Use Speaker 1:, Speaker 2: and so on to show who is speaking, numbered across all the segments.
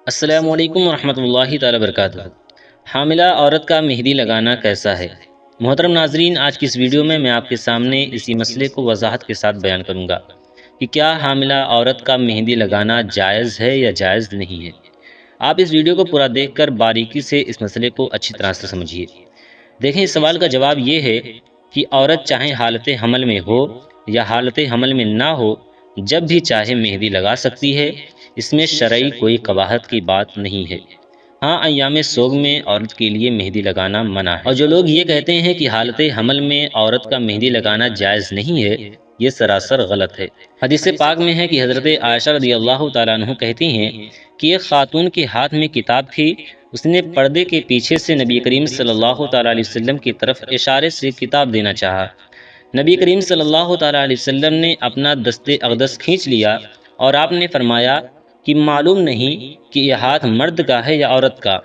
Speaker 1: السلام علیکم ورحمۃ اللہ تعالی وبرکاتہ۔ حاملہ عورت کا مہندی لگانا کیسا ہے؟ محترم ناظرین، آج کی اس ویڈیو میں آپ کے سامنے اسی مسئلے کو وضاحت کے ساتھ بیان کروں گا کہ کیا حاملہ عورت کا مہندی لگانا جائز ہے یا جائز نہیں ہے۔ آپ اس ویڈیو کو پورا دیکھ کر باریکی سے اس مسئلے کو اچھی طرح سے سمجھیے۔ دیکھیں، اس سوال کا جواب یہ ہے کہ عورت چاہے حالت حمل میں ہو یا حالت حمل میں نہ ہو، جب بھی چاہے مہندی لگا سکتی ہے۔ اس میں شرعی کوئی قباحت کی بات نہیں ہے۔ ہاں، ایام سوگ میں عورت کے لیے مہندی لگانا منع ہے، اور جو لوگ یہ کہتے ہیں کہ حالت حمل میں عورت کا مہندی لگانا جائز نہیں ہے، یہ سراسر غلط ہے۔ حدیث پاک میں ہے کہ حضرت عائشہ رضی اللہ تعالیٰ عنہ کہتی ہیں کہ ایک خاتون کے ہاتھ میں کتاب تھی، اس نے پردے کے پیچھے سے نبی کریم صلی اللہ تعالیٰ علیہ وسلم کی طرف اشارے سے کتاب دینا چاہا۔ نبی کریم صلی اللہ تعالیٰ علیہ وسلم نے اپنا دست اقدس کھینچ لیا اور آپ نے فرمایا کہ معلوم نہیں کہ یہ ہاتھ مرد کا ہے یا عورت کا۔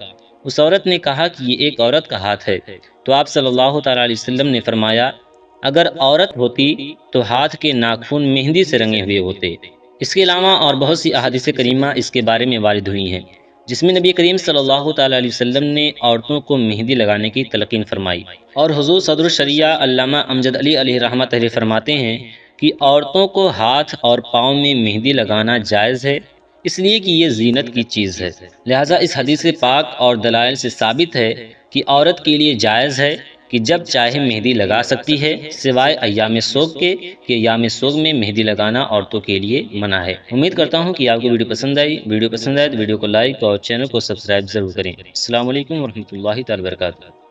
Speaker 1: اس عورت نے کہا کہ یہ ایک عورت کا ہاتھ ہے، تو آپ صلی اللہ تعالیٰ علیہ وسلم نے فرمایا اگر عورت ہوتی تو ہاتھ کے ناخن مہندی سے رنگے ہوئے ہوتے۔ اس کے علاوہ اور بہت سی احادیث کریمہ اس کے بارے میں وارد ہوئی ہیں، جس میں نبی کریم صلی اللہ تعالیٰ علیہ وسلم نے عورتوں کو مہندی لگانے کی تلقین فرمائی، اور حضور صدر الشریعہ علامہ امجد علی علیہ رحمۃ اللہ فرماتے ہیں کہ عورتوں کو ہاتھ اور پاؤں میں مہندی لگانا جائز ہے، اس لیے کہ یہ زینت کی چیز ہے۔ لہٰذا اس حدیث پاک اور دلائل سے ثابت ہے کہ عورت کے لیے جائز ہے کہ جب چاہے مہندی لگا سکتی ہے، سوائے ایام سوگ کے، کہ ایام سوگ میں مہندی لگانا عورتوں کے لیے منع ہے۔ امید کرتا ہوں کہ آپ کو ویڈیو پسند آئی۔ ویڈیو پسند آئے تو ویڈیو کو لائک اور چینل کو سبسکرائب ضرور کریں۔ السلام علیکم ورحمۃ اللہ تعالی وبرکاتہ۔